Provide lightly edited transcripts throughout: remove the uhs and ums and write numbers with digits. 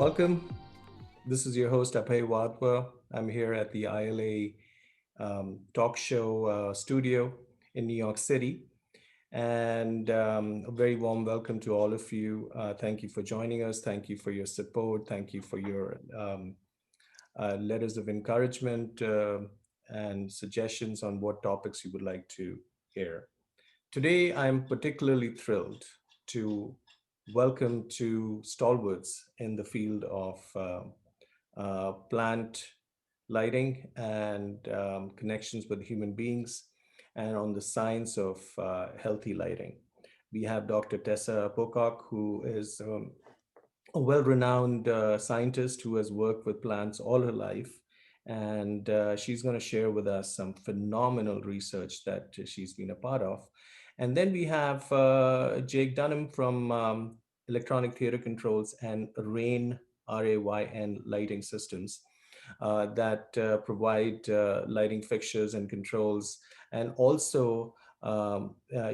Welcome. This is your host, Abhay Wadhwa. I'm here at the ILA talk show studio in New York City. And a very warm welcome to all of you. Thank you for joining us. Thank you for your support. Thank you for your letters of encouragement and suggestions on what topics you would like to hear. Today, I'm particularly thrilled to welcome two stalwarts in the field of plant lighting and connections with human beings and on the science of healthy lighting. We have Dr. Tessa Pocock, who is a well-renowned scientist who has worked with plants all her life. And she's going to share with us some phenomenal research that she's been a part of. And then we have Jake Dunnum from Electronic Theater Controls and RAYN, RAYN lighting systems that provide lighting fixtures and controls. And also,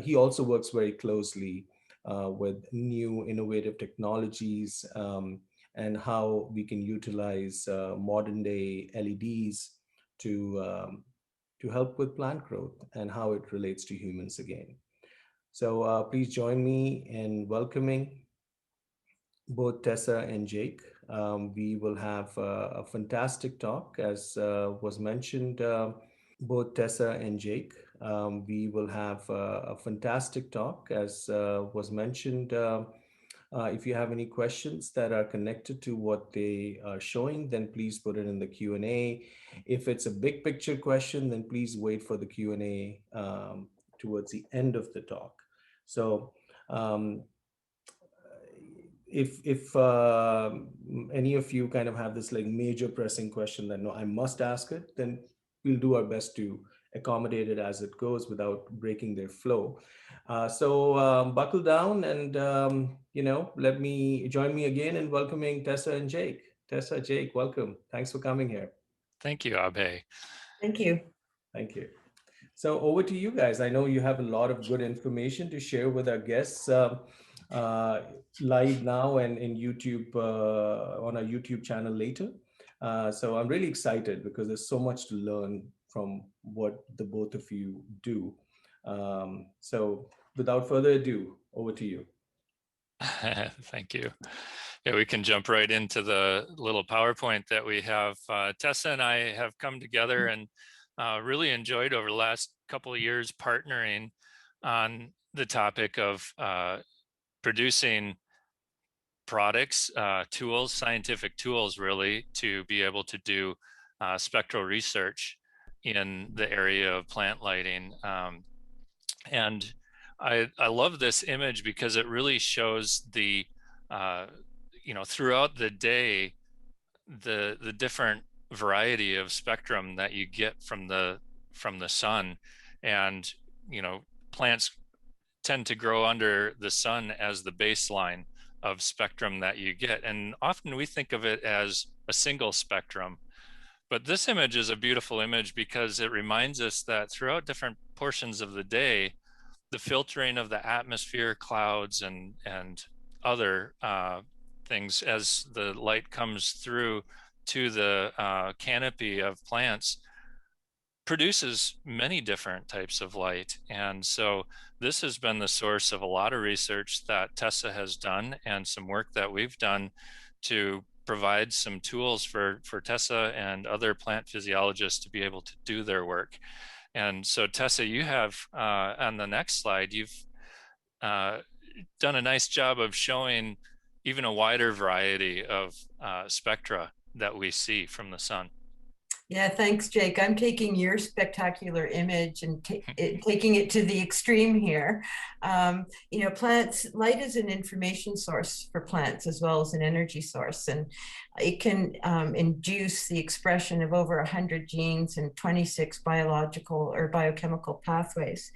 he also works very closely with new innovative technologies and how we can utilize modern day LEDs to help with plant growth and how it relates to humans again. So please join me in welcoming both Tessa and Jake. We will have a fantastic talk, as was mentioned. Both Tessa and Jake. We will have a fantastic talk, as was mentioned. If you have any questions that are connected to what they are showing, then please put it in the Q&A. If it's a big picture question, then please wait for the Q&A towards the end of the talk. So if any of you kind of have this like major pressing question that no, I must ask it, then we'll do our best to accommodate it as it goes without breaking their flow. So buckle down and join me again in welcoming Tessa and Jake. Tessa, Jake, welcome. Thanks for coming here. Thank you, Abhay. Thank you. Thank you. So over to you guys. I know you have a lot of good information to share with our guests live now and in YouTube, on our YouTube channel later. So I'm really excited because there's so much to learn from what the both of you do. So without further ado, over to you. Thank you. Yeah, we can jump right into the little PowerPoint that we have. Tessa and I have come together and really enjoyed over the last couple of years partnering on the topic of producing products, tools, scientific tools, really, to be able to do spectral research in the area of plant lighting. And I love this image because it really shows the, throughout the day, the different variety of spectrum that you get from the sun. And, plants tend to grow under the sun as the baseline of spectrum that you get. And often we think of it as a single spectrum. But this image is a beautiful image because it reminds us that throughout different portions of the day, the filtering of the atmosphere, clouds, and other things as the light comes through to the canopy of plants produces many different types of light. And so this has been the source of a lot of research that Tessa has done and some work that we've done to provide some tools for Tessa and other plant physiologists to be able to do their work. And so Tessa, you have on the next slide, you've done a nice job of showing even a wider variety of spectra that we see from the sun. Yeah, thanks, Jake. I'm taking your spectacular image and taking it to the extreme here. Plants, light is an information source for plants as well as an energy source, and it can induce the expression of over 100 genes and 26 biological or biochemical pathways.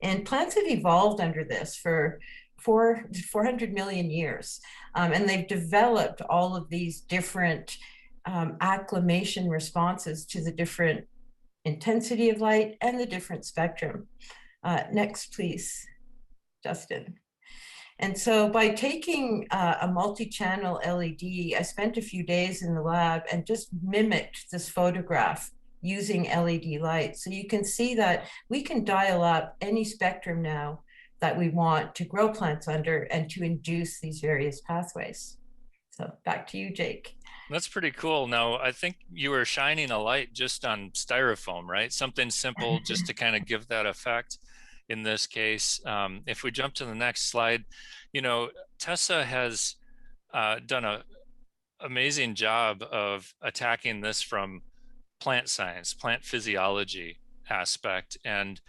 And plants have evolved under this for 400 million years, and they've developed all of these different acclimation responses to the different intensity of light and the different spectrum. Next, please, Justin. And so by taking a multi-channel LED, I spent a few days in the lab and just mimicked this photograph using LED light. So you can see that we can dial up any spectrum now that we want to grow plants under and to induce these various pathways. So back to you, Jake. That's pretty cool. Now, I think you were shining a light just on styrofoam, right? Something simple just to kind of give that effect in this case. If we jump to the next slide, you know, Tessa has done an amazing job of attacking this from plant science, plant physiology aspect. And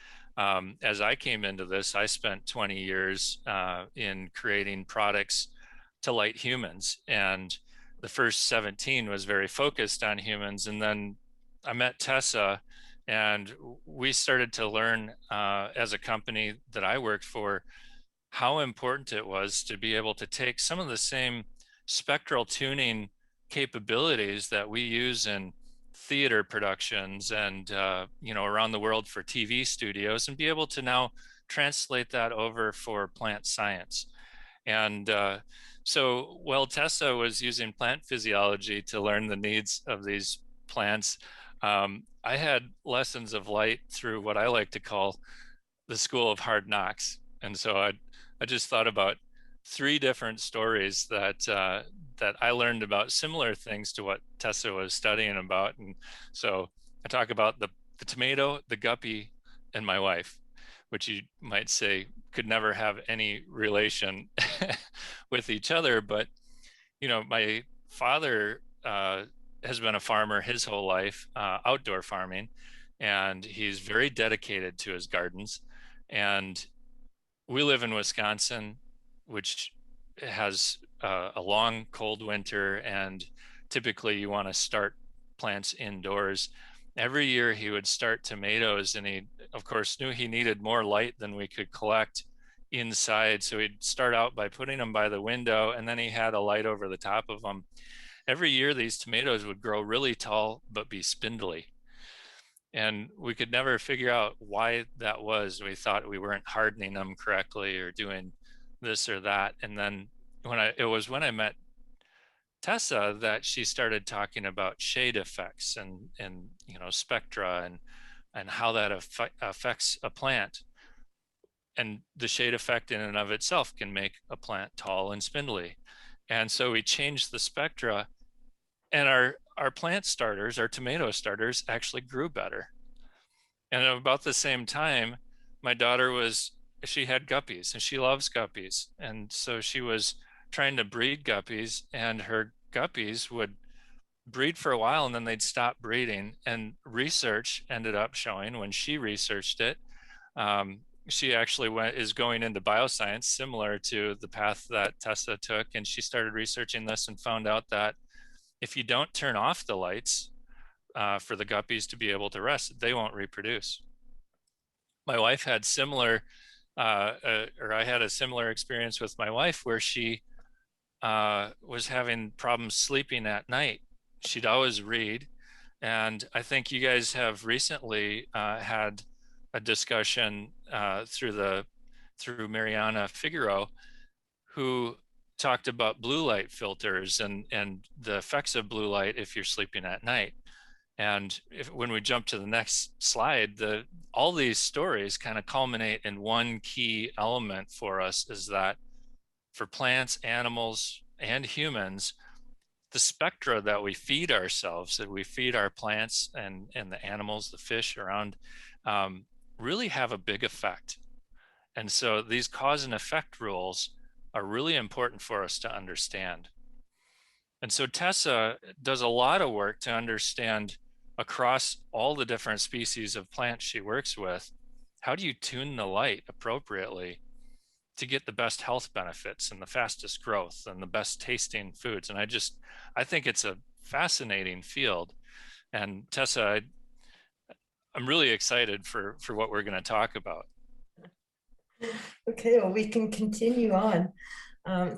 as I came into this, I spent 20 years in creating products to light humans. And the first 17 was very focused on humans. And then I met Tessa, and we started to learn as a company that I worked for how important it was to be able to take some of the same spectral tuning capabilities that we use in theater productions and you know, around the world for TV studios, and be able to now translate that over for plant science. And so while Tessa was using plant physiology to learn the needs of these plants, I had lessons of light through what I like to call the school of hard knocks. And so I just thought about three different stories that that I learned about similar things to what Tessa was studying about. And so I talk about the tomato, the guppy, and my wife, which you might say could never have any relation with each other. But, you know, my father has been a farmer his whole life, outdoor farming, and he's very dedicated to his gardens. And we live in Wisconsin, which has a long, cold winter, and typically you want to start plants indoors. Every year he would start tomatoes, and he, of course, knew he needed more light than we could collect inside. So he'd start out by putting them by the window, and then he had a light over the top of them. Every year these tomatoes would grow really tall but be spindly. And we could never figure out why that was. We thought we weren't hardening them correctly or doing this or that. And then it was when I met Tessa that she started talking about shade effects and you know, spectra and how that affects a plant. And the shade effect in and of itself can make a plant tall and spindly. And so we changed the spectra, and our plant starters, our tomato starters, actually grew better. And at about the same time, my daughter she had guppies, and she loves guppies. And so she was trying to breed guppies, and her guppies would breed for a while and then they'd stop breeding. And research ended up showing, when she researched it, she actually is going into bioscience, similar to the path that Tessa took. And she started researching this and found out that if you don't turn off the lights for the guppies to be able to rest, they won't reproduce. My wife had similar, or I had a similar experience with my wife, where she was having problems sleeping at night. She'd always read. And I think you guys have recently had a discussion through Mariana Figueroa, who talked about blue light filters and the effects of blue light if you're sleeping at night. And when we jump to the next slide, all these stories kind of culminate in one key element for us, is that for plants, animals, and humans, the spectra that we feed ourselves, that we feed our plants and the animals, the fish around, really have a big effect. And so these cause and effect rules are really important for us to understand. And so Tessa does a lot of work to understand, across all the different species of plants she works with, how do you tune the light appropriately to get the best health benefits and the fastest growth and the best tasting foods. And I think it's a fascinating field. And Tessa, I'm really excited for what we're going to talk about. Okay, well, we can continue on.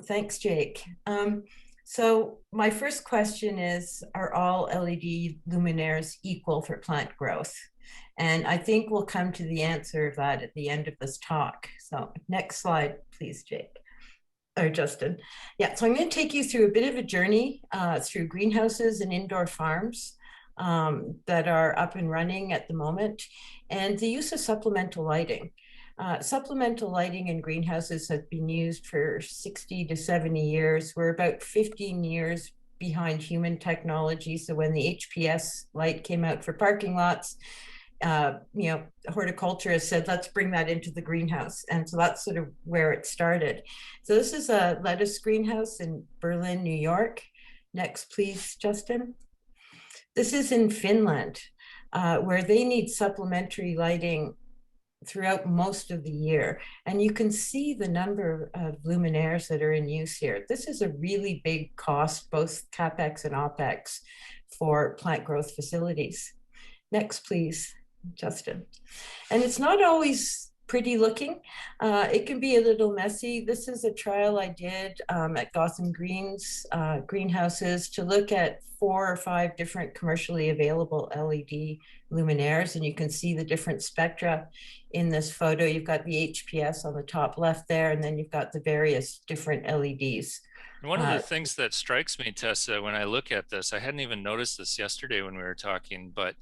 Thanks, Jake. So my first question is, are all LED luminaires equal for plant growth? And I think we'll come to the answer of that at the end of this talk. So next slide, please, Jake. or Justin. Yeah, so I'm going to take you through a bit of a journey through greenhouses and indoor farms that are up and running at the moment, and the use of supplemental lighting. Supplemental lighting in greenhouses has been used for 60 to 70 years. We're about 15 years behind human technology. So when the HPS light came out for parking lots, horticulturists said, let's bring that into the greenhouse. And so that's sort of where it started. So this is a lettuce greenhouse in Berlin, New York. Next, please, Justin. This is in Finland, where they need supplementary lighting throughout most of the year. And you can see the number of luminaires that are in use here. This is a really big cost, both CapEx and OpEx, for plant growth facilities. Next, please, Justin. And it's not always pretty looking. It can be a little messy. This is a trial I did at Gotham Greens greenhouses to look at 4 or 5 different commercially available LED luminaires, and you can see the different spectra in this photo. You've got the HPS on the top left there, and then you've got the various different LEDs. One of the things that strikes me, Tessa, when I look at this, I hadn't even noticed this yesterday when we were talking, but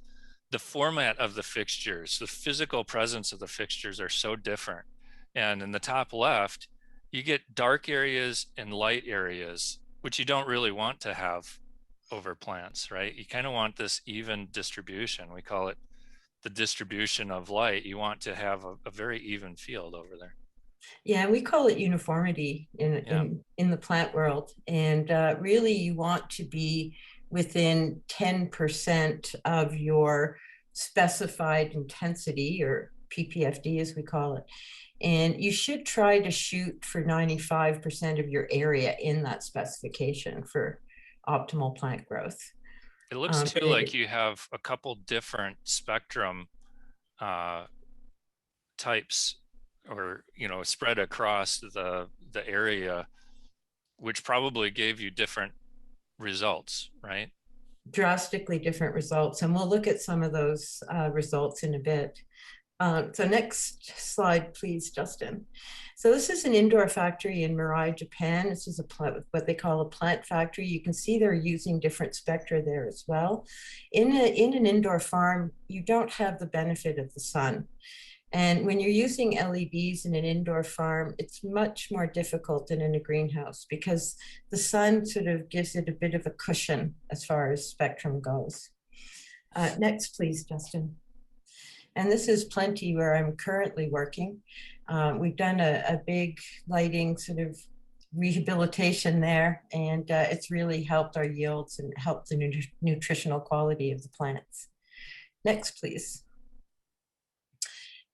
the format of the fixtures, the physical presence of the fixtures are so different. And in the top left, you get dark areas and light areas, which you don't really want to have over plants, right? You kind of want this even distribution. We call it the distribution of light. You want to have a very even field over there. Yeah, we call it uniformity in the plant world. And really, you want to be within 10% of your specified intensity, or PPFD as we call it. And you should try to shoot for 95% of your area in that specification for optimal plant growth. It looks too like you have a couple different spectrum types, or spread across the area, which probably gave you different results, right? Drastically different results, and we'll look at some of those results in a bit. So next slide, please, Justin. So this is an indoor factory in Mirai, Japan. This is what they call a plant factory. You can see they're using different spectra there as well. In an indoor farm, you don't have the benefit of the sun. And when you're using LEDs in an indoor farm, it's much more difficult than in a greenhouse, because the sun sort of gives it a bit of a cushion as far as spectrum goes. Next, please, Justin. And this is Plenty, where I'm currently working. We've done a big lighting sort of rehabilitation there, and it's really helped our yields and helped the nutritional quality of the plants. Next, please.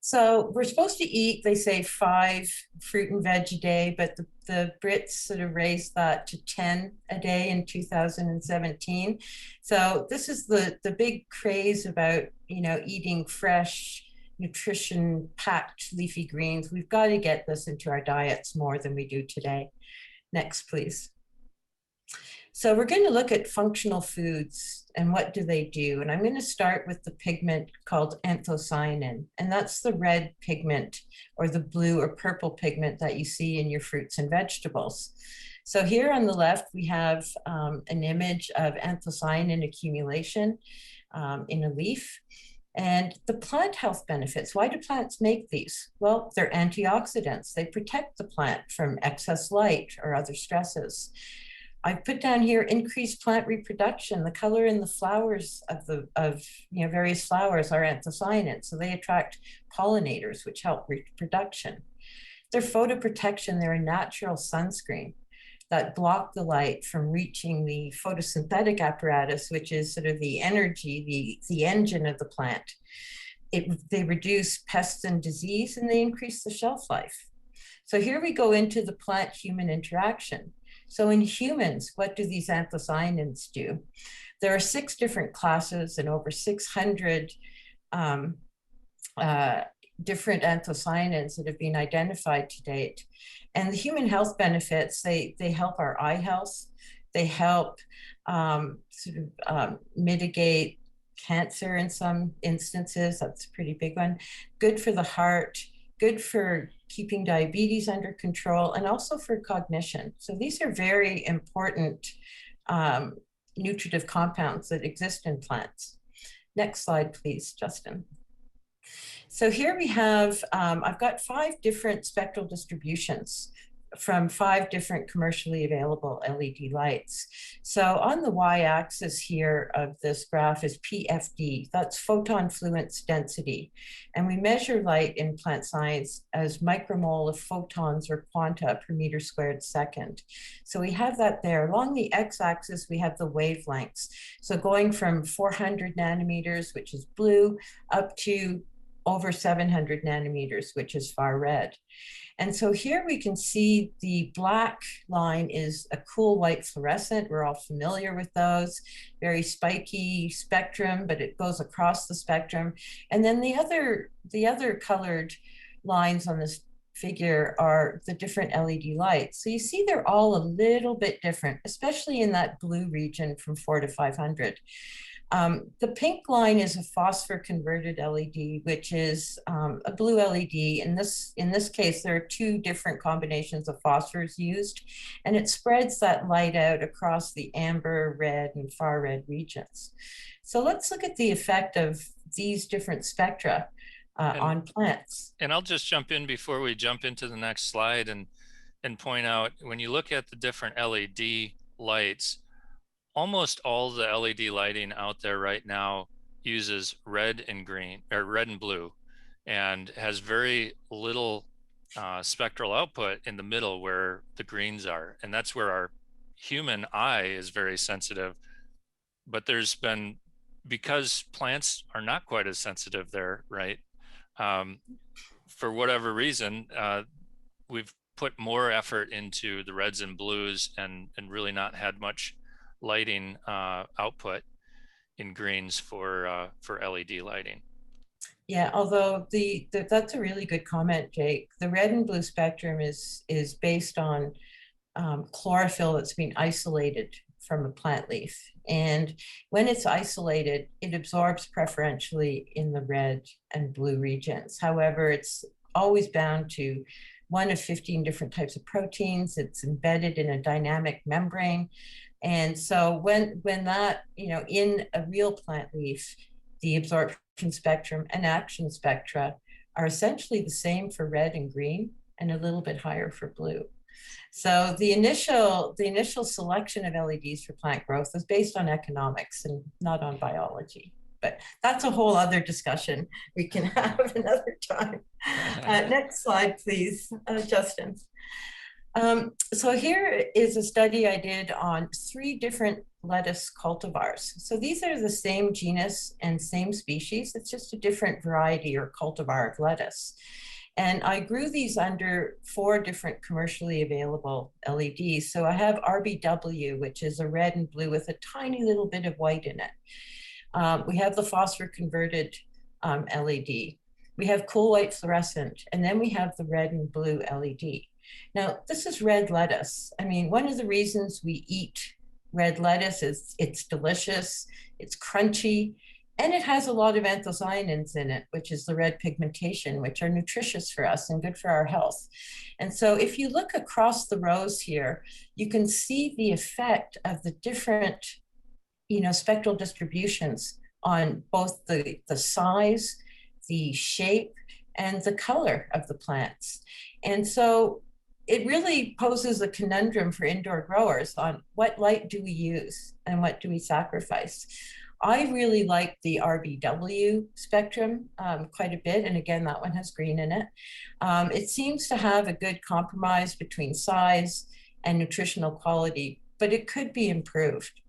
So we're supposed to eat, they say, 5 fruit and veg a day, but the Brits sort of raised that to 10 a day in 2017. So this is the big craze about, eating fresh, nutrition-packed leafy greens. We've got to get this into our diets more than we do today. Next, please. So we're going to look at functional foods and what do they do. And I'm going to start with the pigment called anthocyanin. And that's the red pigment or the blue or purple pigment that you see in your fruits and vegetables. So here on the left, we have an image of anthocyanin accumulation in a leaf. And the plant health benefits. Why do plants make these? Well, they're antioxidants. They protect the plant from excess light or other stresses. I've put down here increased plant reproduction. The color in the flowers of various flowers are anthocyanins, so they attract pollinators, which help reproduction. They're photoprotection. They're a natural sunscreen that block the light from reaching the photosynthetic apparatus, which is sort of the energy, the engine of the plant. They reduce pests and disease, and they increase the shelf life. So here we go into the plant-human interaction. So in humans, what do these anthocyanins do? There are 6 different classes and over 600 different anthocyanins that have been identified to date. And the human health benefits, they help our eye health. They help mitigate cancer in some instances. That's a pretty big one. Good for the heart, good for keeping diabetes under control, and also for cognition. So these are very important nutritive compounds that exist in plants. Next slide, please, Justin. So here we have, I've got 5 different spectral distributions from 5 different commercially available LED lights. So on the y-axis here of this graph is PFD, that's photon fluence density. And we measure light in plant science as micromole of photons or quanta per meter squared second. So we have that there. Along the x-axis, we have the wavelengths. So going from 400 nanometers, which is blue, up to over 700 nanometers, which is far red. And so here we can see the black line is a cool white fluorescent. We're all familiar with those. Very spiky spectrum, but it goes across the spectrum. And then the other colored lines on this figure are the different LED lights. So you see they're all a little bit different, especially in that blue region from 4 to 500. The pink line is a phosphor converted LED, which is a blue LED. In this case, there are 2 different combinations of phosphors used, and it spreads that light out across the amber, red, and far red regions. So let's look at the effect of these different spectra on plants. And I'll just jump in before we jump into the next slide and point out, when you look at the different LED lights, almost all the LED lighting out there right now uses red and green, or red and blue, and has very little spectral output in the middle where the greens are. And that's where our human eye is very sensitive. But there's been, because plants are not quite as sensitive there, right? For whatever reason, we've put more effort into the reds and blues and really not had much lighting output in greens for LED lighting. Yeah, although that's a really good comment, Jake. The red and blue spectrum is based on chlorophyll that's been isolated from a plant leaf. And when it's isolated, it absorbs preferentially in the red and blue regions. However, it's always bound to one of 15 different types of proteins. It's embedded in a dynamic membrane. And so when that, in a real plant leaf, the absorption spectrum and action spectra are essentially the same for red and green and a little bit higher for blue. So the initial selection of LEDs for plant growth was based on economics and not on biology. But that's a whole other discussion we can have another time. Next slide, please, Justin. So here is a study I did on 3 different lettuce cultivars. So these are the same genus and same species. It's just a different variety or cultivar of lettuce. And I grew these under 4 different commercially available LEDs. So I have RBW, which is a red and blue with a tiny little bit of white in it. We have the phosphor converted LED. We have cool white fluorescent, and then we have the red and blue LED. Now, this is red lettuce. I mean, one of the reasons we eat red lettuce is it's delicious, it's crunchy, and it has a lot of anthocyanins in it, which is the red pigmentation, which are nutritious for us and good for our health. And so if you look across the rows here, you can see the effect of the different, spectral distributions on both the size, the shape, and the color of the plants. And so it really poses a conundrum for indoor growers on what light do we use and what do we sacrifice. I really like the RBW spectrum quite a bit. And again, that one has green in it. It seems to have a good compromise between size and nutritional quality, but it could be improved.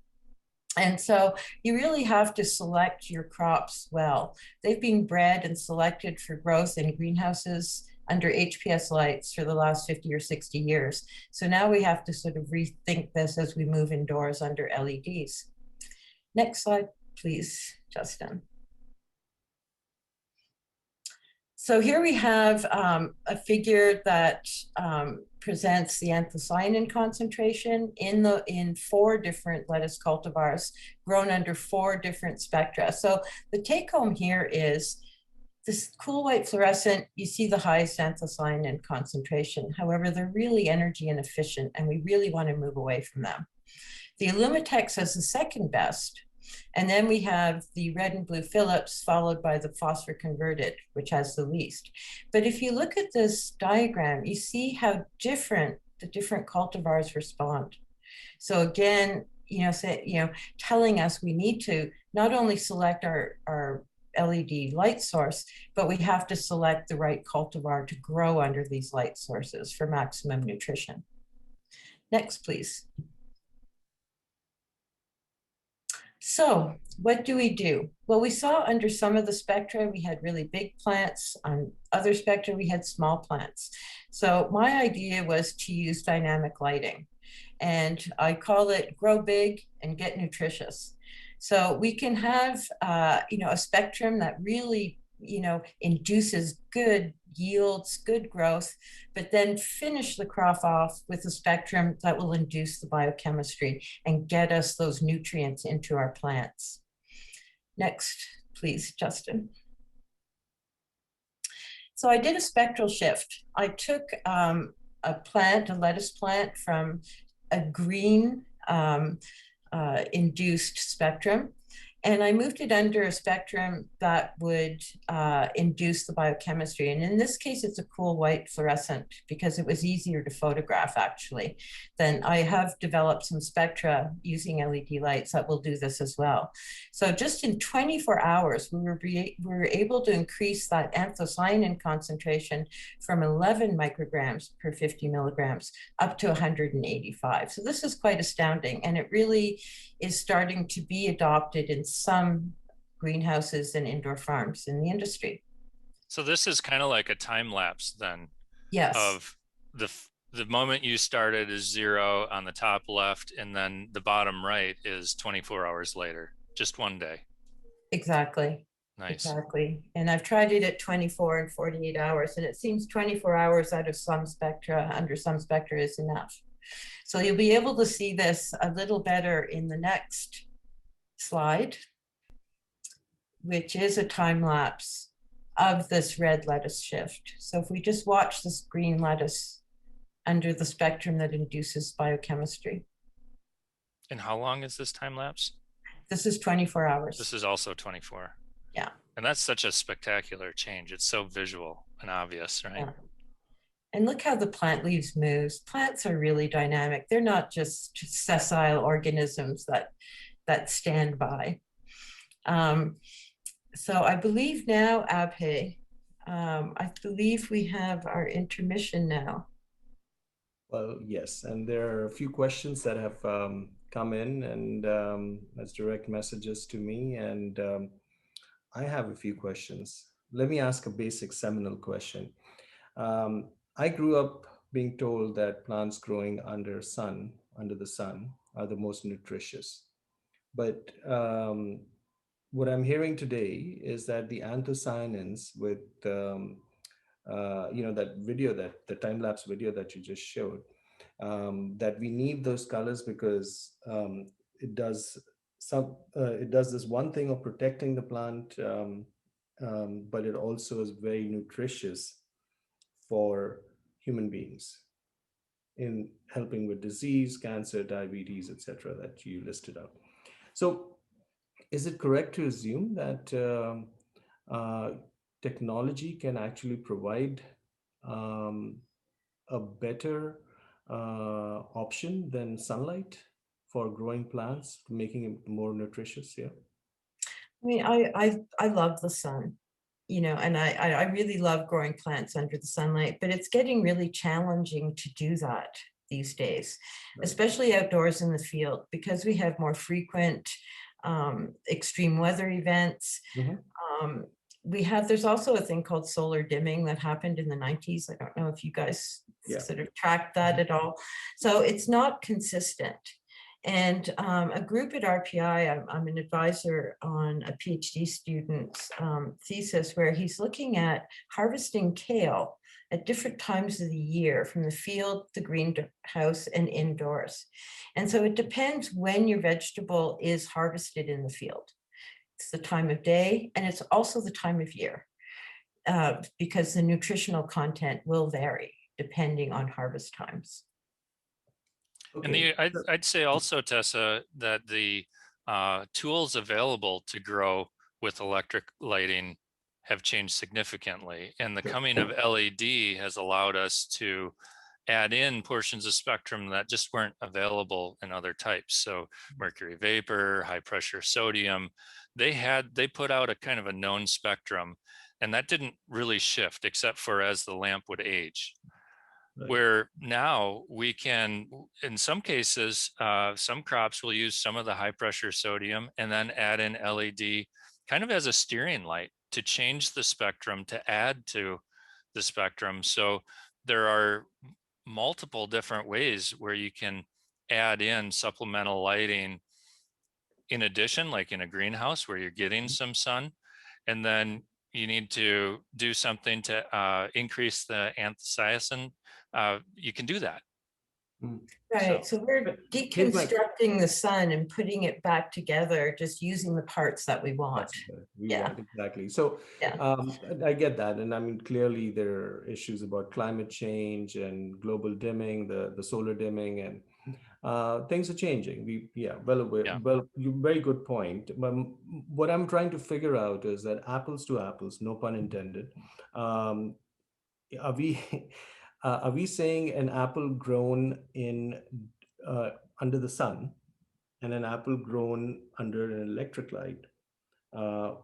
And so you really have to select your crops well. They've been bred and selected for growth in greenhouses under HPS lights for the last 50 or 60 years. So now we have to sort of rethink this as we move indoors under LEDs. Next slide, please, Justin. So here we have a figure that presents the anthocyanin concentration in 4 different lettuce cultivars grown under 4 different spectra. So the take home here is This cool white fluorescent, you see the highest anthocyanin concentration. However, they're really energy inefficient, and we really want to move away from them. The Illumitex has the second best. And then we have the red and blue Phillips, followed by the phosphor converted, which has the least. But if you look at this diagram, you see how different the different cultivars respond. So again, telling us we need to not only select our LED light source, but we have to select the right cultivar to grow under these light sources for maximum nutrition. Next, please. So what do we do? Well, we saw under some of the spectra, we had really big plants. On other spectra, we had small plants. So my idea was to use dynamic lighting. And I call it grow big and get nutritious. So we can have, a spectrum that really, induces good yields, good growth, but then finish the crop off with a spectrum that will induce the biochemistry and get us those nutrients into our plants. Next, please, Justin. So I did a spectral shift. I took a lettuce plant from a green induced spectrum, and I moved it under a spectrum that would induce the biochemistry. And in this case, it's a cool white fluorescent because it was easier to photograph, actually. Then I have developed some spectra using LED lights that will do this as well. So just in 24 hours, we were able to increase that anthocyanin concentration from 11 micrograms per 50 milligrams up to 185. So this is quite astounding. And it really is starting to be adopted in some greenhouses and indoor farms in the industry. So this is kind of like a time lapse then. Yes. Of the moment you started is 0 on the top left, and then the bottom right is 24 hours later, just one day. Exactly. Nice. Exactly. And I've tried it at 24 and 48 hours, and it seems 24 hours out of some spectra, under some spectra, is enough. So you'll be able to see this a little better in the next slide, which is a time lapse of this red lettuce shift. So if we just watch this green lettuce under the spectrum that induces biochemistry. And how long is this time lapse? This is 24 hours. This is also 24. Yeah. And that's such a spectacular change. It's so visual and obvious, right? Yeah. And look how the plant leaves moves. Plants are really dynamic. They're not just sessile organisms that stand by. So I believe now, Abhay, I believe we have our intermission now. Well, yes, and there are a few questions that have come in and as direct messages to me, and I have a few questions. Let me ask a basic seminal question. I grew up being told that plants growing under the sun, are the most nutritious. But what I'm hearing today is that the anthocyanins with, that video, the time-lapse video that you just showed, that we need those colors because it does this one thing of protecting the plant, but it also is very nutritious for human beings in helping with disease, cancer, diabetes, etc., that you listed out. So is it correct to assume that technology can actually provide a better option than sunlight for growing plants, making it more nutritious? Yeah. I mean, I love the sun, and I really love growing plants under the sunlight, but it's getting really challenging to do that these days, Right. especially outdoors in the field, because we have more frequent extreme weather events. Mm-hmm. There's also a thing called solar dimming that happened in the 90s. I don't know if you guys sort of tracked that at all. So it's not consistent. And a group at RPI, I'm an advisor on a PhD student's thesis where he's looking at harvesting kale at different times of the year from the field, the greenhouse, and indoors. And so it depends when your vegetable is harvested in the field. It's the time of day, and it's also the time of year. because the nutritional content will vary depending on harvest times. Okay. And I'd say also, Tessa, that the tools available to grow with electric lighting have changed significantly. And the coming of LED has allowed us to add in portions of spectrum that just weren't available in other types. So mercury vapor, high pressure sodium, they put out a kind of a known spectrum, and that didn't really shift except for as the lamp would age. Right. Where now we can, in some cases, some crops will use some of the high pressure sodium and then add in LED kind of as a steering light to change the spectrum, to add to the spectrum. So there are multiple different ways where you can add in supplemental lighting in addition, like in a greenhouse where you're getting some sun, and then you need to do something to increase the anthocyanin, you can do that. Right. So we're deconstructing the sun and putting it back together, just using the parts that we want. Want, exactly. So I get that. And I mean, clearly there are issues about climate change and global dimming, the solar dimming, and things are changing. Well, very good point. But what I'm trying to figure out is that apples to apples, no pun intended, are we are we saying an apple grown in under the sun and an apple grown under an electric light, are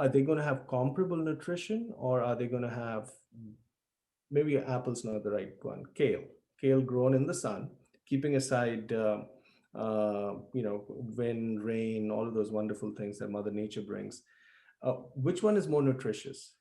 they going to have comparable nutrition, or are they going to have, maybe apple's not the right one, kale grown in the sun, keeping aside wind, rain, all of those wonderful things that Mother Nature brings. Which one is more nutritious?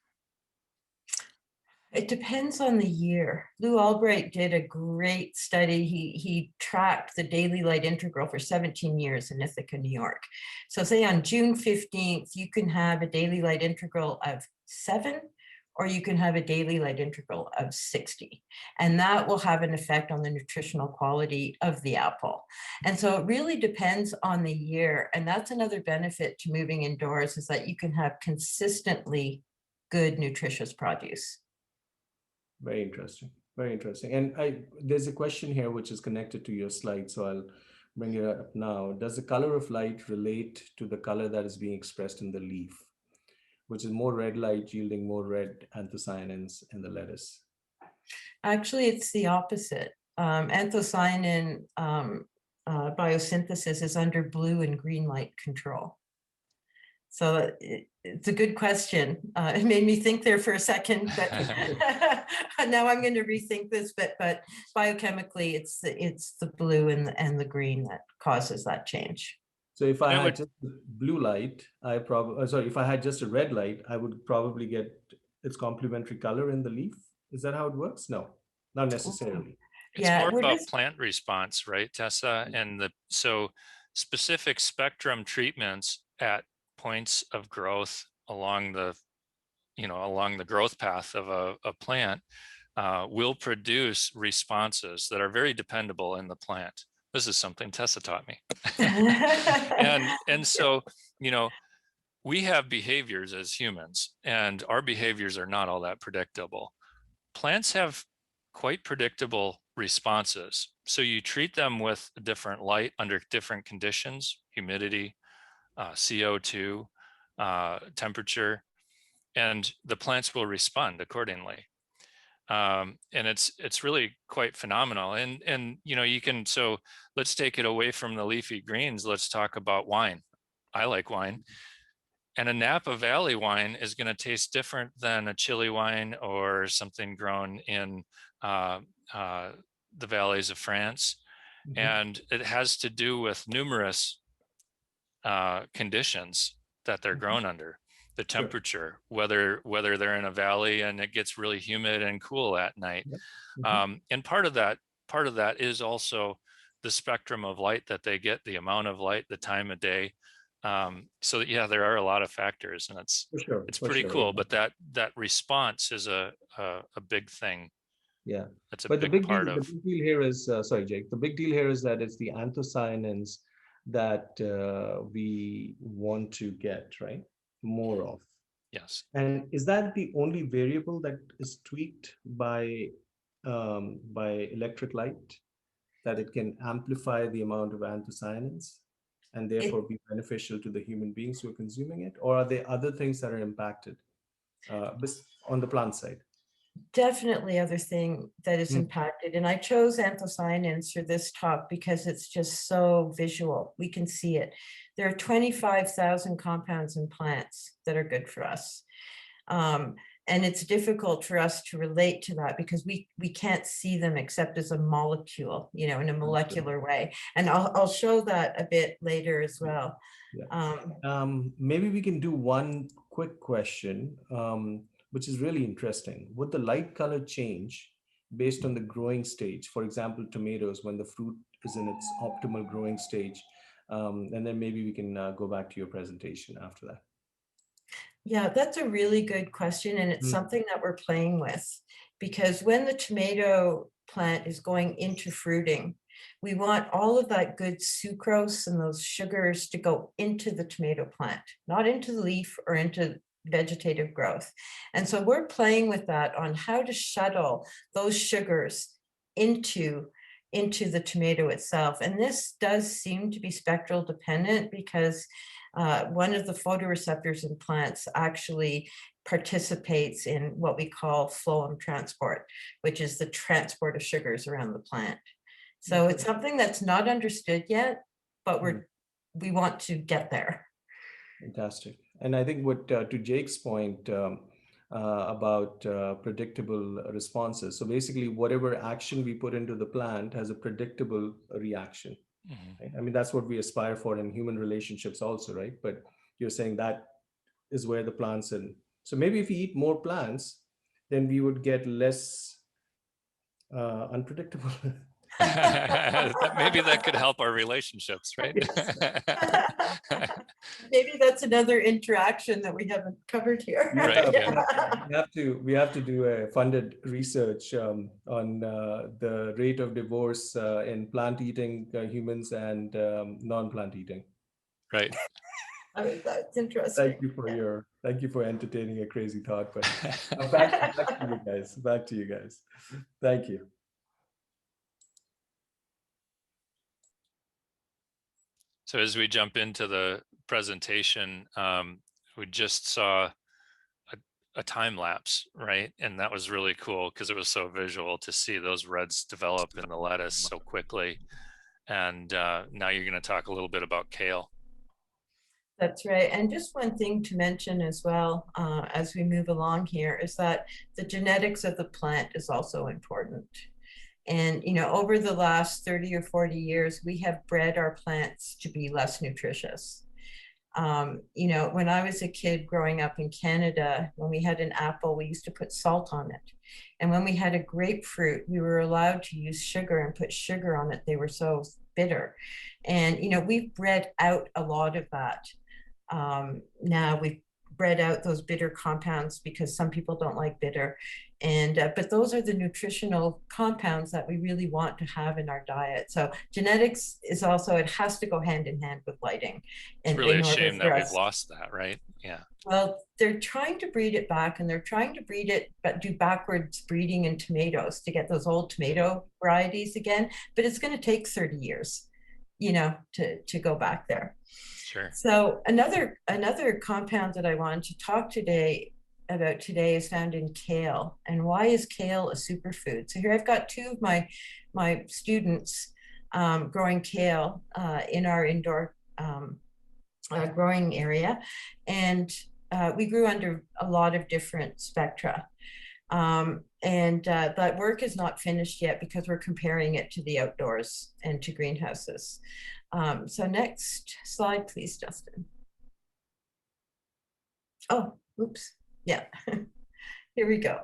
It depends on the year. Lou Albright did a great study. He tracked the daily light integral for 17 years in Ithaca, New York. So say on June 15th, you can have a daily light integral of 7, or you can have a daily light integral of 60. And that will have an effect on the nutritional quality of the apple. And so it really depends on the year. And that's another benefit to moving indoors, is that you can have consistently good, nutritious produce. Very interesting. Very interesting. And there's a question here which is connected to your slide, so I'll bring it up now. Does the color of light relate to the color that is being expressed in the leaf, which is more red light yielding more red anthocyanins in the lettuce? Actually, it's the opposite. Anthocyanin biosynthesis is under blue and green light control. So it's a good question. It made me think there for a second, but now I'm going to rethink this. But biochemically, it's the blue and the green that causes that change. So if I had just blue light, if I had just a red light, I would probably get its complementary color in the leaf. Is that how it works? No, not necessarily. It's more about plant response, right, Tessa? And so specific spectrum treatments at points of growth along the growth path of a plant will produce responses that are very dependable in the plant. This is something Tessa taught me. and so, we have behaviors as humans, and our behaviors are not all that predictable. Plants have quite predictable responses. So you treat them with different light under different conditions, humidity, CO2, temperature, and the plants will respond accordingly. And it's really quite phenomenal. And you can, so let's take it away from the leafy greens. Let's talk about wine. I like wine. And a Napa Valley wine is going to taste different than a Chile wine or something grown in the valleys of France. Mm-hmm. And it has to do with numerous conditions that they're grown under. The temperature, whether they're in a valley and it gets really humid and cool at night. Mm-hmm. And part of that is also the spectrum of light that they get, the amount of light, the time of day. So yeah, there are a lot of factors, and it's pretty cool. But that response is a big thing. Yeah, that's a big part of. The big deal here is sorry, Jake. The big deal here is that it's the anthocyanins that we want to get more of. Yes. And is that the only variable that is tweaked by electric light, that it can amplify the amount of anthocyanins and It therefore be beneficial to the human beings who are consuming it? Or are there other things that are impacted on the plant side? definitely other thing that is Mm, impacted. And I chose anthocyanins for this talk because it's just so visual. We can see it. There are 25,000 compounds in plants that are good for us. Um, and it's difficult for us to relate to that because we can't see them except as a molecule, you know, in a understood. molecular way. And I'll show that a bit later as Yeah. well. Yeah. Um, Maybe we can do one quick question, which is really interesting. Would the light color change based on the growing stage? For example, tomatoes, when the fruit is in its optimal growing stage. And then maybe we can go back to your presentation after that. Yeah, that's a really good question. And it's Mm, something that we're playing with because when the tomato plant is going into fruiting, we want all of that good sucrose and those sugars to go into the tomato plant, not into the leaf or into vegetative growth. And so we're playing with that on how to shuttle those sugars into the tomato itself. And this does seem to be spectral dependent because one of the photoreceptors in plants actually participates in what we call phloem transport, which is the transport of sugars around the plant. So okay. it's something that's not understood yet, but Mm, we want to get there. fantastic. And I think what to Jake's point about predictable responses. So basically, whatever action we put into the plant has a predictable reaction. Mhm. Right? I mean, that's what we aspire for in human relationships also, right? But you're saying that is where the plants in. So maybe if we eat more plants, then we would get less unpredictable. Maybe that could help our relationships, right? Yes. Maybe that's another interaction that we haven't covered here. Right, Yeah, yeah. we have to do a funded research on the rate of divorce in plant eating humans and non-plant eating. Right. I mean, that's interesting. Thank you for entertaining a crazy thought. But back to you guys. Back to you guys. Thank you. So as we jump into the presentation, we just saw a time lapse, right? And that was really cool because it was so visual to see those reds develop in the lettuce so quickly. And now you're going to talk a little bit about kale. That's right. And just one thing to mention as well, as we move along here, is that the genetics of the plant is also important. And, you know, over the last 30 or 40 years, we have bred our plants to be less nutritious. You know, when I was a kid growing up in Canada, when we had an apple, we used to put salt on it. And when we had a grapefruit, we were allowed to use sugar and put sugar on it. They were so bitter. And, you know, we've bred out a lot of that. Now we've bred out those bitter compounds because some people don't like bitter. And but those are the nutritional compounds that we really want to have in our diet. So genetics is also, it has to go hand in hand with lighting. It's And really in a order shame for that we've us, lost that, right? Yeah. well, they're trying to breed it back, and they're trying to breed it, but do backwards breeding in tomatoes to get those old tomato varieties again. But it's going to take 30 years, you know, to go back there. Sure. So another compound that I wanted to talk about today is found in kale. And why is kale a superfood? So here I've got two of my students growing kale in our indoor growing area, and we grew under a lot of different spectra. And that work is not finished yet because we're comparing it to the outdoors and to greenhouses. So next slide, please, Justin. Oh, oops. Yeah. Here we go.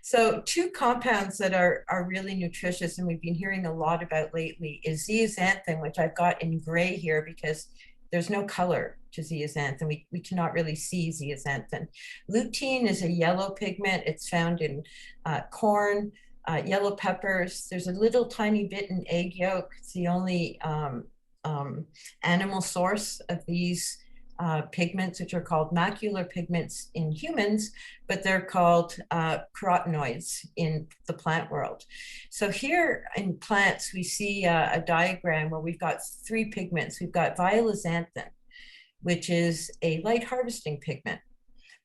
So two compounds that are really nutritious and we've been hearing a lot about lately is zeaxanthin, which I've got in gray here because there's no color to zeaxanthin. We cannot really see zeaxanthin. Lutein is a yellow pigment. It's found in corn, yellow peppers. There's a little tiny bit in egg yolk. It's the only animal source of these pigments, which are called macular pigments in humans, but they're called carotenoids in the plant world. So here in plants, we see a diagram where we've got three pigments. We've got vioxanthin, which is a light harvesting pigment.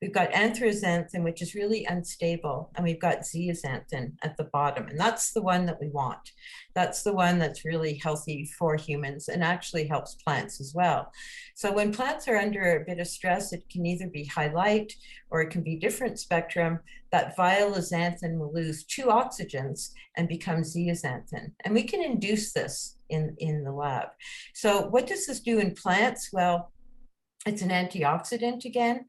We've got anthraxanthin, which is really unstable, and we've got zeaxanthin at the bottom, and that's the one that we want. That's the one that's really healthy for humans and actually helps plants as well. So when plants are under a bit of stress, it can either be high light or it can be different spectrum. That vioxanthin will lose 2 oxygens and become zeaxanthin, and we can induce this in the lab. So what does this do in plants? Well, it's an antioxidant again,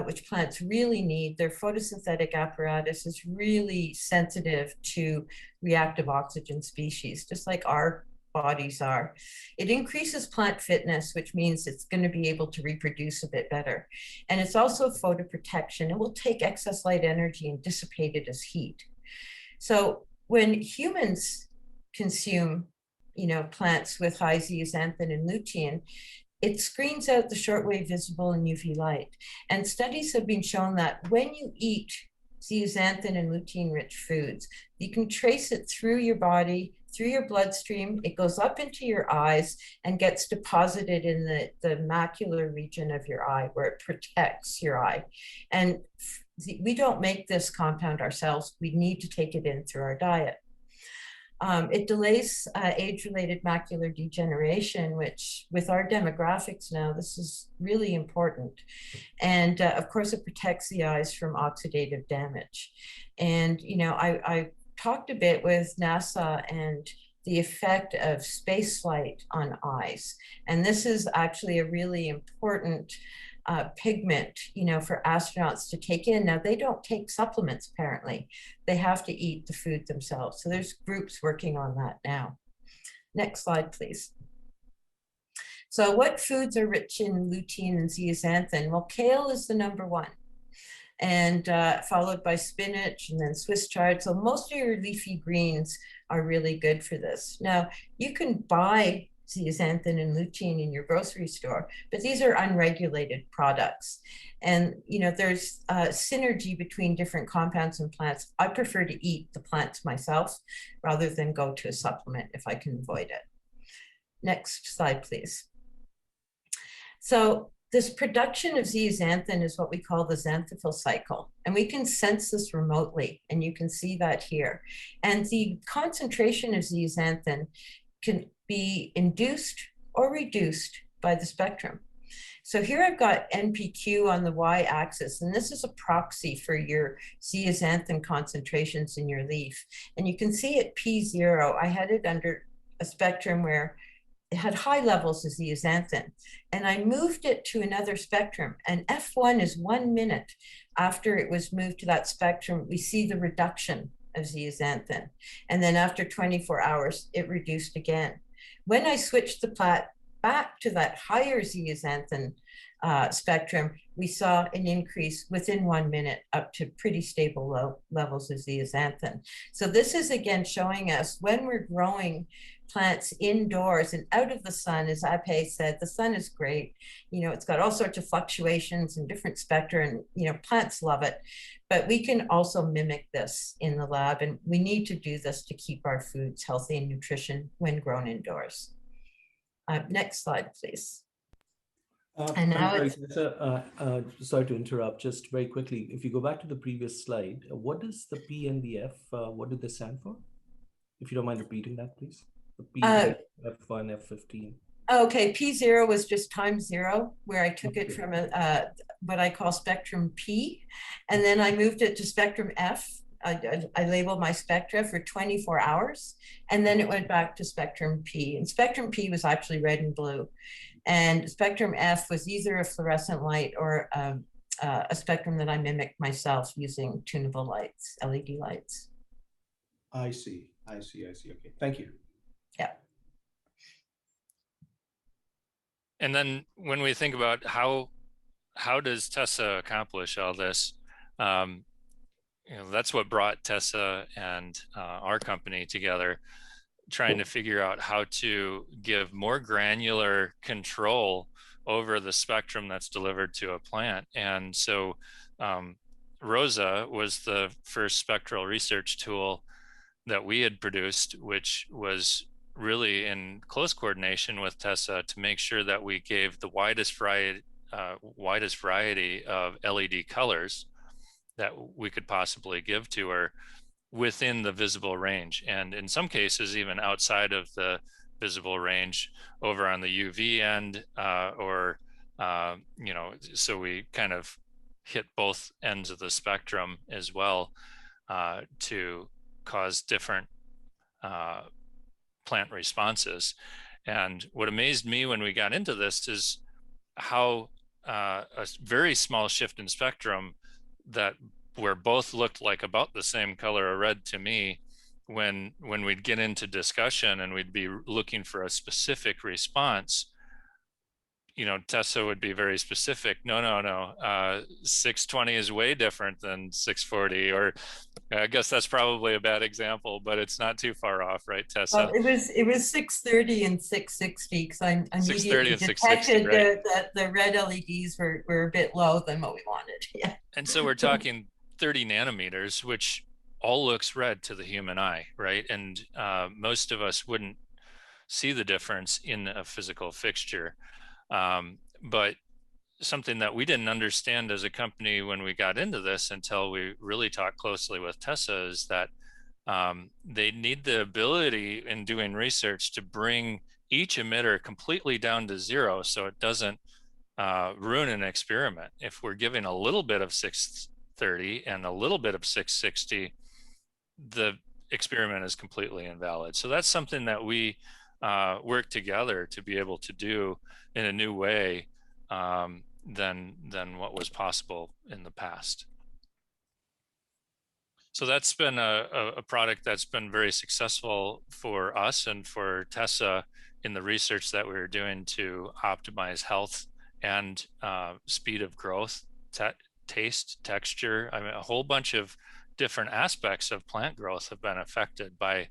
which plants really need. Their photosynthetic apparatus is really sensitive to reactive oxygen species, just like our bodies are. It increases plant fitness, which means it's going to be able to reproduce a bit better. And it's also photoprotection. It will take excess light energy and dissipate it as heat. So when humans consume, plants with high zeaxanthin and lutein, it screens out the shortwave visible and UV light. And studies have been shown that when you eat zeaxanthin and lutein-rich foods, you can trace it through your body, through your bloodstream. It goes up into your eyes and gets deposited in the macular region of your eye, where it protects your eye. And we don't make this compound ourselves. We need to take it in through our diet. It delays age-related macular degeneration, which with our demographics now, this is really important. And of course, it protects the eyes from oxidative damage. And, I talked a bit with NASA and the effect of space flight on eyes. And this is actually a really important pigment, for astronauts to take in. Now, they don't take supplements, apparently. They have to eat the food themselves. So there's groups working on that now. Next slide, please. So what foods are rich in lutein and zeaxanthin? Well, kale is the #1, and followed by spinach and then Swiss chard. So most of your leafy greens are really good for this. Now, you can buy zeaxanthin and lutein in your grocery store, but these are unregulated products. And, there's synergy between different compounds in plants. I prefer to eat the plants myself rather than go to a supplement if I can avoid it. Next slide, please. So this production of zeaxanthin is what we call the Xanthophyll cycle. And we can sense this remotely, and you can see that here. And the concentration of zeaxanthin can be induced or reduced by the spectrum. So here I've got NPQ on the y-axis, and this is a proxy for your zeaxanthin concentrations in your leaf. And you can see at P0, I had it under a spectrum where it had high levels of zeaxanthin, and I moved it to another spectrum, and F1 is 1 minute after it was moved to that spectrum, we see the reduction of zeaxanthin. And then after 24 hours, it reduced again. When I switched the plat back to that higher zeaxanthin spectrum, we saw an increase within 1 minute up to pretty stable levels of zeaxanthin. So this is again showing us when we're growing plants indoors and out of the sun, as Ape said, the sun is great. It's got all sorts of fluctuations and different spectra, and plants love it. But we can also mimic this in the lab, and we need to do this to keep our foods healthy and nutrition when grown indoors. Next slide, please. And now sorry to interrupt, just very quickly. If you go back to the previous slide, what does the P and the F, what do they stand for? If you don't mind repeating that, please. The P, F1, F15. Okay, P0 was just time 0, where I took it from what I call spectrum P, and then I moved it to spectrum F. I labeled my spectra for 24 hours, and then it went back to spectrum P. And spectrum P was actually red and blue. And spectrum F was either a fluorescent light or a spectrum that I mimicked myself using tunable lights, LED lights. I see. Okay, thank you. Yeah. And then when we think about how does Tessa accomplish all this, that's what brought Tessa and our company together, trying to figure out how to give more granular control over the spectrum that's delivered to a plant. And so Rosa was the first spectral research tool that we had produced, which was really in close coordination with Tessa to make sure that we gave the widest variety of LED colors that we could possibly give to her within the visible range, and in some cases even outside of the visible range, over on the UV end, so we kind of hit both ends of the spectrum as well, to cause different plant responses. And what amazed me when we got into this is how a very small shift in spectrum that where both looked like about the same color of red to me, when we'd get into discussion and we'd be looking for a specific response, Tessa would be very specific. No, 620 is way different than 640, or I guess that's probably a bad example, but it's not too far off, right, Tessa? Well, it was 630 and 660, because I immediately detected right? that the red LEDs were a bit low than what we wanted. Yeah. And so we're talking 30 nanometers, which all looks red to the human eye, right? And most of us wouldn't see the difference in a physical fixture. But something that we didn't understand as a company when we got into this until we really talked closely with Tessa is that they need the ability in doing research to bring each emitter completely down to zero so it doesn't ruin an experiment. If we're giving a little bit of 630 and a little bit of 660, the experiment is completely invalid. So that's something that we work together to be able to do in a new way than what was possible in the past. So that's been a product that's been very successful for us and for Tessa in the research that we were doing to optimize health and speed of growth, taste, texture. I mean, a whole bunch of different aspects of plant growth have been affected by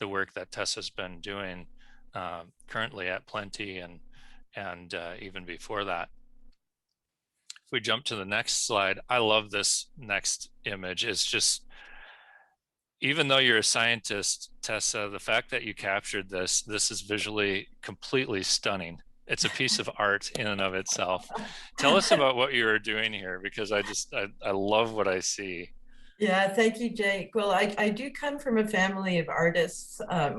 the work that Tessa's been doing currently at Plenty and even before that. If we jump to the next slide, I love this next image. It's just, even though you're a scientist, Tessa, the fact that you captured this is visually completely stunning. It's a piece of art in and of itself. Tell us about what you are doing here, because I love what I see. Yeah, thank you, Jake. Well, I do come from a family of artists. I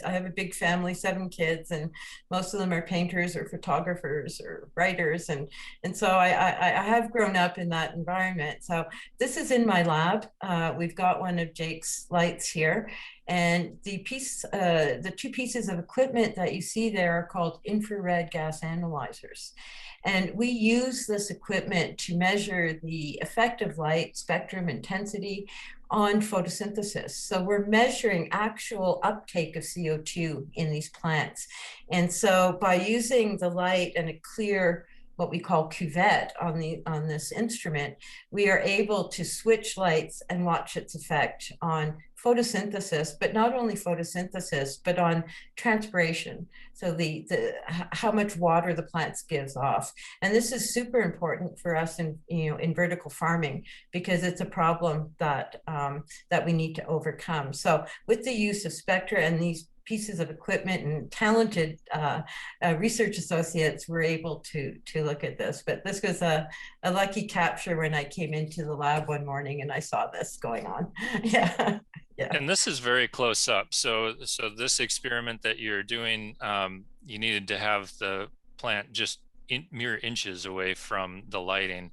have a big family, 7 kids, and most of them are painters or photographers or writers. And so I have grown up in that environment. So this is in my lab. We've got one of Jake's lights here. And the 2 pieces of equipment that you see there are called infrared gas analyzers. And we use this equipment to measure the effect of light, spectrum intensity on photosynthesis. So we're measuring actual uptake of CO2 in these plants. And so by using the light and a clear, what we call cuvette on this instrument, we are able to switch lights and watch its effect on photosynthesis, but not only photosynthesis, but on transpiration. So how much water the plants gives off. And this is super important for us in vertical farming, because it's a problem that we need to overcome. So with the use of spectra and these pieces of equipment and talented research associates, were able to look at this. But this was a lucky capture when I came into the lab one morning and I saw this going on. Yeah. Yeah. And this is very close up. So this experiment that you're doing, you needed to have the plant just mere inches away from the lighting.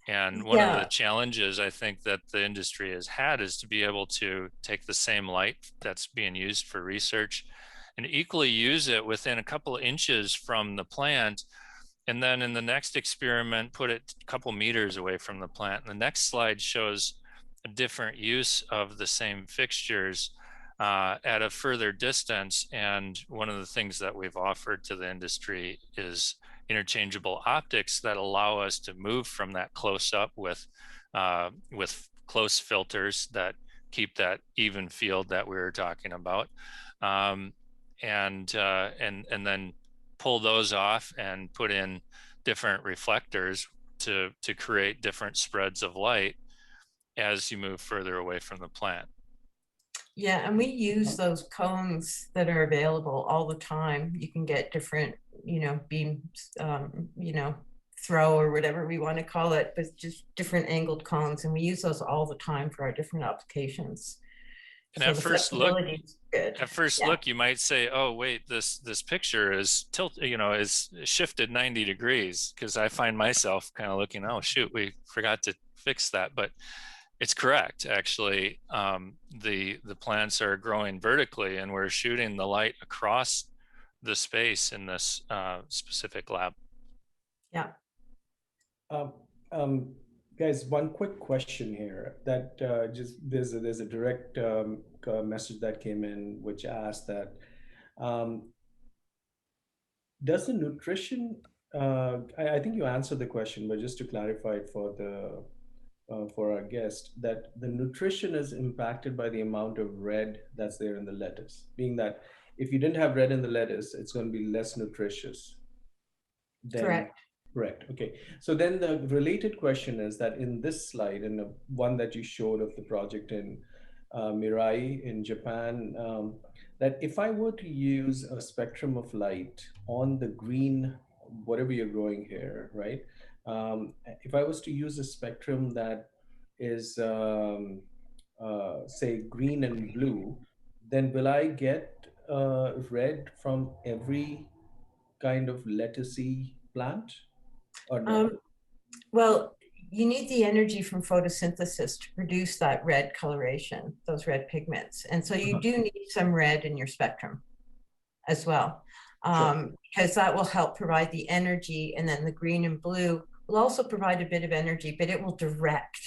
And one of the challenges I think that the industry has had is to be able to take the same light that's being used for research and equally use it within a couple of inches from the plant. And then in the next experiment, put it a couple meters away from the plant. And the next slide shows a different use of the same fixtures at a further distance. And one of the things that we've offered to the industry is interchangeable optics that allow us to move from that close up with close filters that keep that even field that we were talking about, and then pull those off and put in different reflectors to create different spreads of light as you move further away from the plant. Yeah, and we use those cones that are available all the time. You can get different, beam, throw or whatever we want to call it, but just different angled cones. And we use those all the time for our different applications. And so at the first look, flexibility is good. at first Yeah. look, you might say, "Oh, wait, this picture is is shifted 90 degrees." Because I find myself kind of looking, "Oh, shoot, we forgot to fix that." But it's correct, actually. The plants are growing vertically, and we're shooting the light across the space in this specific lab. Yeah. Um, guys, one quick question here. That just there's a direct message that came in which asked that um, does the nutrition? I think you answered the question, but just to clarify it for our guest, that the nutrition is impacted by the amount of red that's there in the lettuce. Being that if you didn't have red in the lettuce, it's going to be less nutritious than. Correct. Correct. Okay. So then the related question is that in this slide, in the one that you showed of the project in Mirai in Japan, that if I were to use a spectrum of light on the green, whatever you're growing here, right? If I was to use a spectrum that is, say, green and blue, then will I get red from every kind of lettucey plant? Or no? Well, you need the energy from photosynthesis to produce that red coloration, those red pigments. And so you do need some red in your spectrum as well, Sure. because that will help provide the energy. And then the green and blue will also provide a bit of energy, but it will direct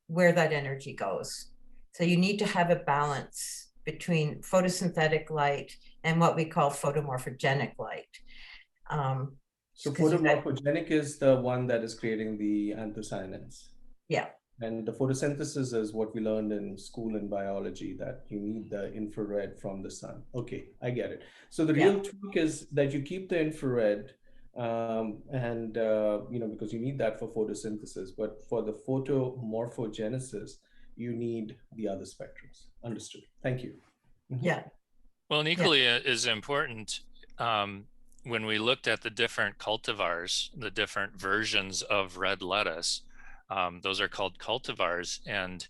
where that energy goes. So you need to have a balance between photosynthetic light and what we call photomorphogenic light. So photomorphogenic is the one that is creating the anthocyanins. Yeah. And the photosynthesis is what we learned in school in biology, that you need the infrared from the sun. Okay, I get it. So the real trick is that you keep the infrared because you need that for photosynthesis, but for the photomorphogenesis, you need the other spectrums. Understood. Thank you. Yeah. Well, and equally is important when we looked at the different cultivars, the different versions of red lettuce. Those are called cultivars, and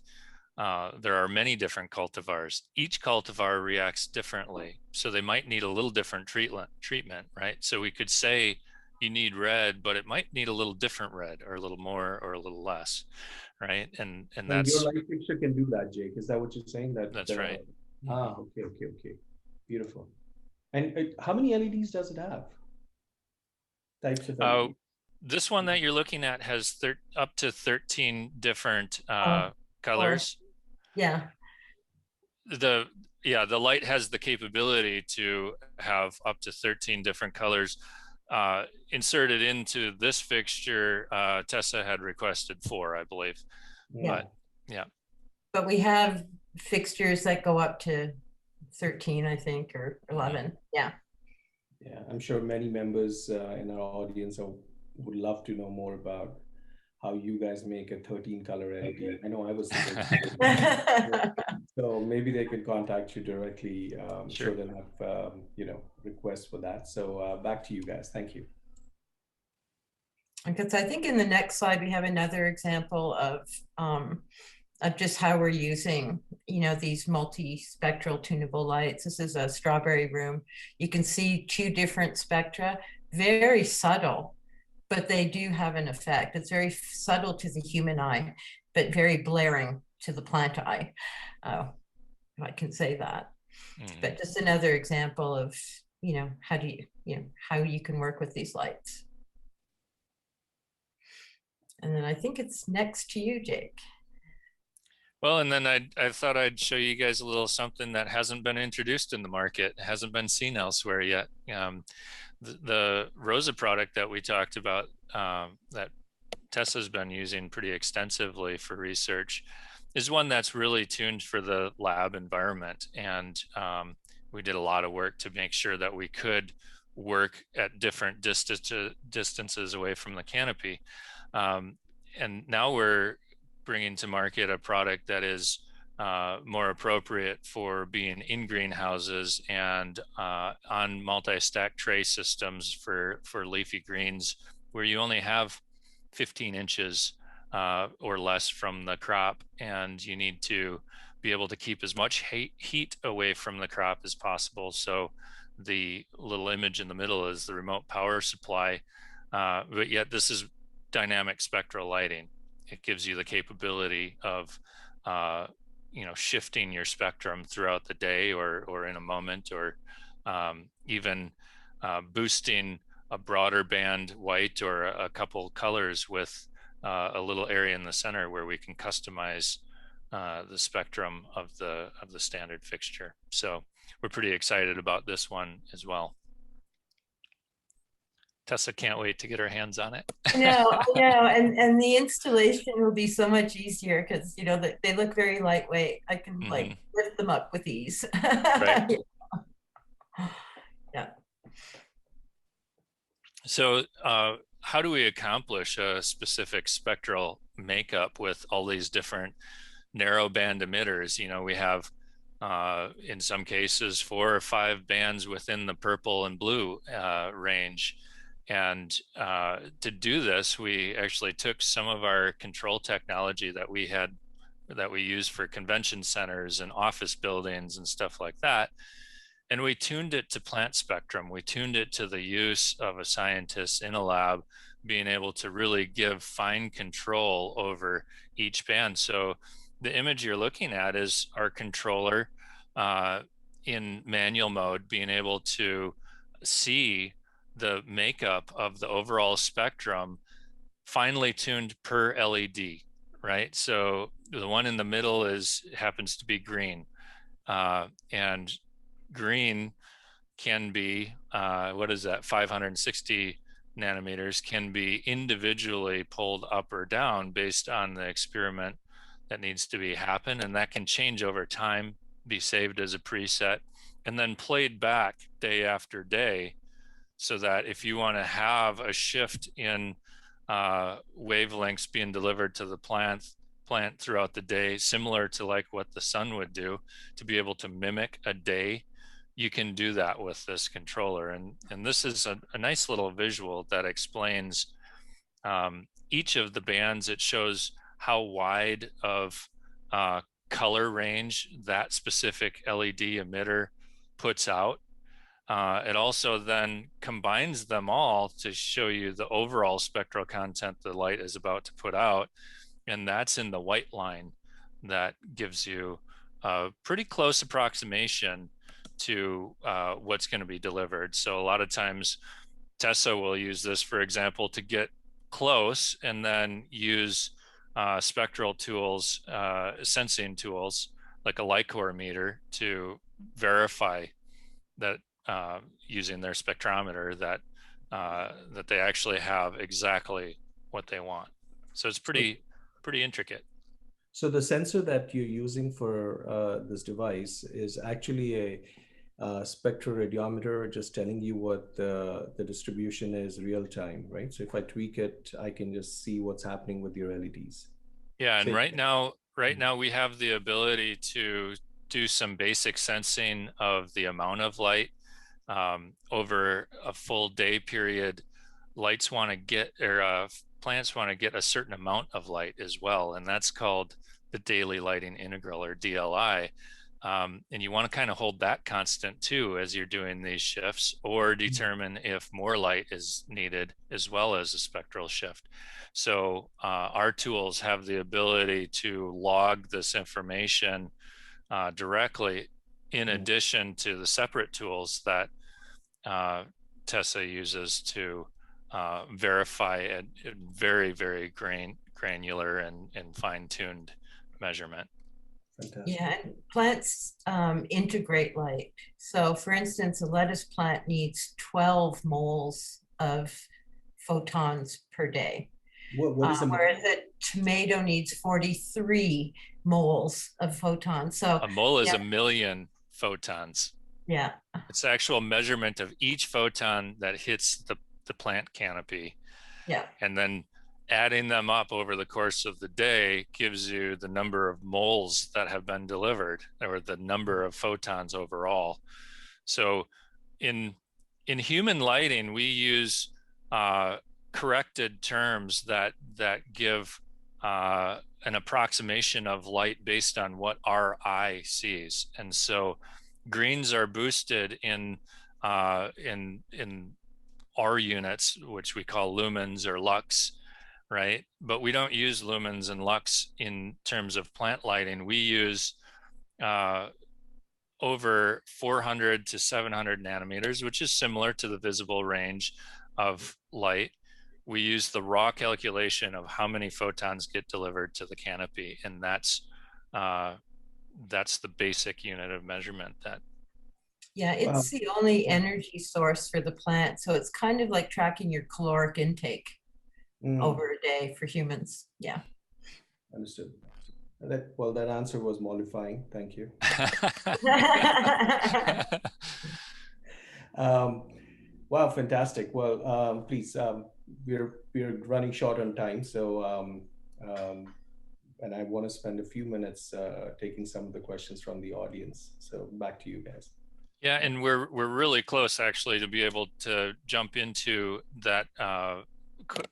there are many different cultivars. Each cultivar reacts differently, so they might need a little different treatment, right? So we could say you need red, but it might need a little different red, or a little more, or a little less, right? And And your that's light fixture can do that, Jake. Is that what you're saying? that's right. Okay. Beautiful. And how many LEDs does it have? Types of LEDs? This one that you're looking at has up to 13 different colors. Yeah. The light has the capability to have up to 13 different colors inserted into this fixture. Tessa had requested 4, I believe. Yeah. But yeah. But we have fixtures that go up to 13, I think, or 11. Yeah. Yeah, I'm sure many members in our audience would love to know more about how you guys make a 13 color LED. I know I was so maybe they could contact you directly. Sure, they'll have requests for that. So back to you guys. Thank you. Because I think in the next slide we have another example of just how we're using, these multi-spectral tunable lights. This is a strawberry room. You can see 2 different spectra, very subtle, but they do have an effect. It's very subtle to the human eye, but very blaring to the plant eye. If I can say that. But just another example of, how you can work with these lights. And then I think it's next to you, Jake. Well, and then I thought I'd show you guys a little something that hasn't been introduced in the market, hasn't been seen elsewhere yet. The Rosa product that we talked about, that Tessa's been using pretty extensively for research, is one that's really tuned for the lab environment. And we did a lot of work to make sure that we could work at different distances away from the canopy. And now we're bringing to market a product that is more appropriate for being in greenhouses and on multi-stack tray systems for leafy greens, where you only have 15 inches or less from the crop, and you need to be able to keep as much heat away from the crop as possible. So the little image in the middle is the remote power supply, but yet this is dynamic spectral lighting. It gives you the capability of shifting your spectrum throughout the day or in a moment, or even boosting a broader band white or a couple colors with a little area in the center where we can customize the spectrum of the standard fixture. So we're pretty excited about this one as well. Tessa can't wait to get her hands on it. I know, and the installation will be so much easier because they look very lightweight. I can like lift them up with ease. Right. Yeah. So how do we accomplish a specific spectral makeup with all these different narrow band emitters? We have in some cases 4 or 5 bands within the purple and blue range. And to do this, we actually took some of our control technology that we use for convention centers and office buildings and stuff like that, and we tuned it to plant spectrum. We tuned it to the use of a scientist in a lab being able to really give fine control over each band. So the image you're looking at is our controller in manual mode, being able to see the makeup of the overall spectrum finely tuned per LED, right? So the one in the middle happens to be green, and green can be 560 nanometers, can be individually pulled up or down based on the experiment that needs to be happen, and that can change over time, be saved as a preset, and then played back day after day, so that if you want to have a shift in wavelengths being delivered to the plant throughout the day, similar to like what the sun would do, to be able to mimic a day, you can do that with this controller. And this is a nice little visual that explains each of the bands. It shows how wide of color range that specific LED emitter puts out. It also then combines them all to show you the overall spectral content the light is about to put out. And that's in the white line that gives you a pretty close approximation to what's going to be delivered. So a lot of times Tessa will use this, for example, to get close and then use spectral tools, sensing tools like a Lycor meter to verify that using their spectrometer that they actually have exactly what they want. So it's pretty intricate. So the sensor that you're using for this device is actually a spectroradiometer, just telling you what the distribution is real time, right? So if I tweak it, I can just see what's happening with your LEDs. Yeah, and right now we have the ability to do some basic sensing of the amount of light over a full day period. Plants want to get a certain amount of light as well, and that's called the daily lighting integral, or DLI. And you want to kind of hold that constant too as you're doing these shifts, or determine if more light is needed as well as a spectral shift. So our tools have the ability to log this information directly, in addition to the separate tools that Tessa uses to verify a very, very granular and fine-tuned measurement. Fantastic. Yeah, and plants integrate light. So for instance, a lettuce plant needs 12 moles of photons per day. What is whereas a tomato needs 43 moles of photons. So a mole is a million photons. Yeah. It's the actual measurement of each photon that hits the plant canopy. Yeah. And then adding them up over the course of the day gives you the number of moles that have been delivered, or the number of photons overall. So in human lighting, we use corrected terms that give an approximation of light based on what our eye sees. And so greens are boosted in our units, which we call lumens or lux, right? But we don't use lumens and lux in terms of plant lighting. We use over 400 to 700 nanometers, which is similar to the visible range of light. We use the raw calculation of how many photons get delivered to the canopy, and that's the basic unit of measurement. That Yeah, it's the only energy source for the plant. So it's kind of like tracking your caloric intake over a day for humans. Yeah. Understood. That answer was mollifying. Thank you. Wow, fantastic. Well, please, we're running short on time, so and I want to spend a few minutes taking some of the questions from the audience. So back to you guys. Yeah, and we're really close actually to be able to jump into that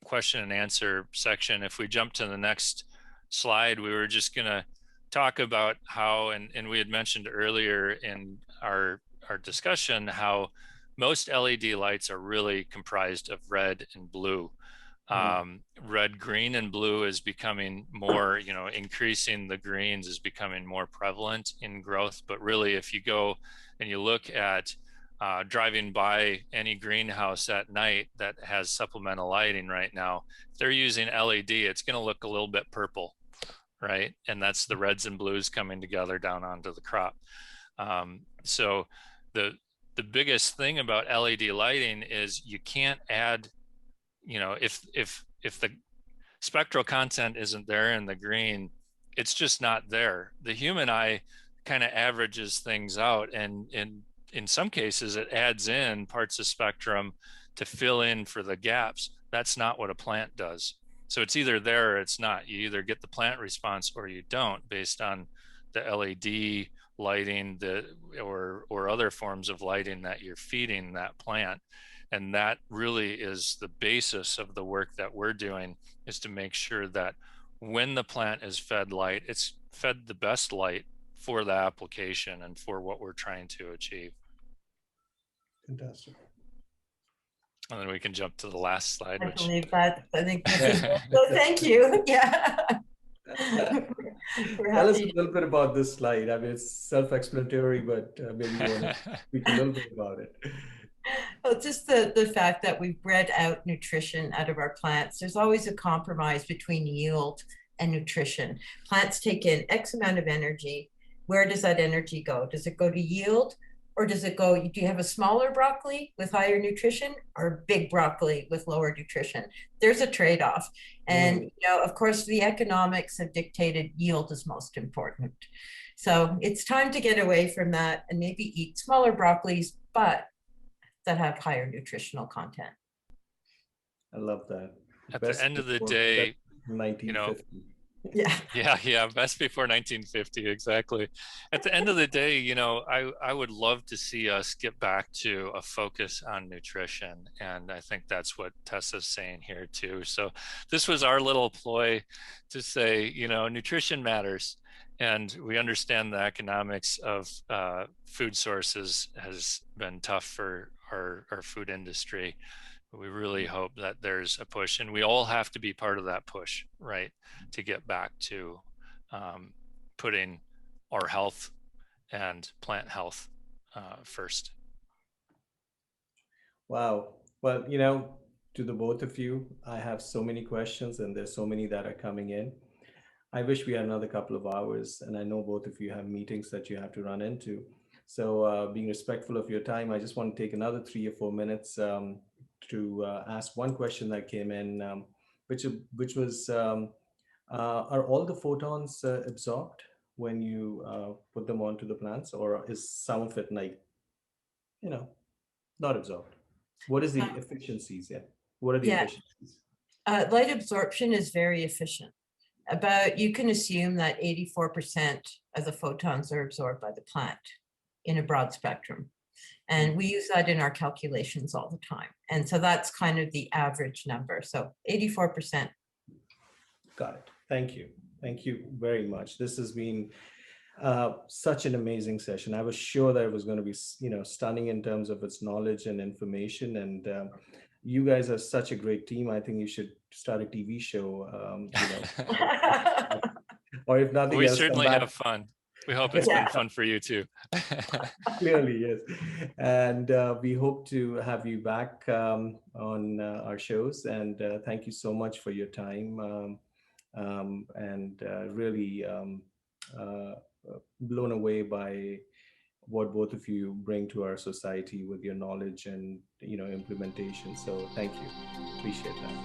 question and answer section. If we jump to the next slide, we were just going to talk about how, and we had mentioned earlier in our discussion, how most LED lights are really comprised of red and blue. Red, green, and blue is becoming more, increasing the greens is becoming more prevalent in growth. But really, if you go and you look at driving by any greenhouse at night that has supplemental lighting right now, if they're using LED, it's going to look a little bit purple, right? And that's the reds and blues coming together down onto the crop. So the biggest thing about LED lighting is you can't add, if the spectral content isn't there in the green, it's just not there. The human eye kind of averages things out, and in some cases it adds in parts of spectrum to fill in for the gaps. That's not what a plant does. So it's either there or it's not. You either get the plant response or you don't, based on the LED lighting or other forms of lighting that you're feeding that plant. And that really is the basis of the work that we're doing, is to make sure that when the plant is fed light, it's fed the best light for the application and for what we're trying to achieve. Fantastic. And then we can jump to the last slide. I believe that. I think this is, so thank you. Yeah. Tell us a little bit about this slide. I mean, it's self-explanatory, but maybe you want to speak a little bit about it. Well, just the fact that we've bred out nutrition out of our plants. There's always a compromise between yield and nutrition. Plants take in X amount of energy. Where does that energy go? Does it go to yield, or does it go, do you have a smaller broccoli with higher nutrition, or a big broccoli with lower nutrition? There's a trade-off. And, of course, the economics have dictated yield is most important. So it's time to get away from that and maybe eat smaller broccolis, but that have higher nutritional content. I love that. At the end of the day, 1950. Yeah, best before 1950, exactly. At the end of the day, I would love to see us get back to a focus on nutrition, and I think that's what Tessa's saying here too. So this was our little ploy to say, nutrition matters, and we understand the economics of food sources has been tough for our food industry. We really hope that there's a push, and we all have to be part of that push, right, to get back to putting our health and plant health first. Wow. Well, to the both of you, I have so many questions, and there's so many that are coming in. I wish we had another couple of hours, and I know both of you have meetings that you have to run into. So being respectful of your time, I just want to take another 3 or 4 minutes to ask one question that came in, which was, are all the photons absorbed when you put them onto the plants, or is some of it like you know, not absorbed. What is the efficiencies? Yeah. What are the Yeah. efficiencies? Light absorption is very efficient. You can assume that 84% of the photons are absorbed by the plant in a broad spectrum. And we use that in our calculations all the time. And so that's kind of the average number. So 84%. Got it. Thank you. Thank you very much. This has been such an amazing session. I was sure that it was going to be, stunning in terms of its knowledge and information. And you guys are such a great team. I think you should start a TV show, or if nothing We else, come certainly back. have fun. We hope it's been fun for you too. Clearly, yes. And we hope to have you back on our shows. And thank you so much for your time. And really blown away by what both of you bring to our society with your knowledge and implementation. So thank you. Appreciate that.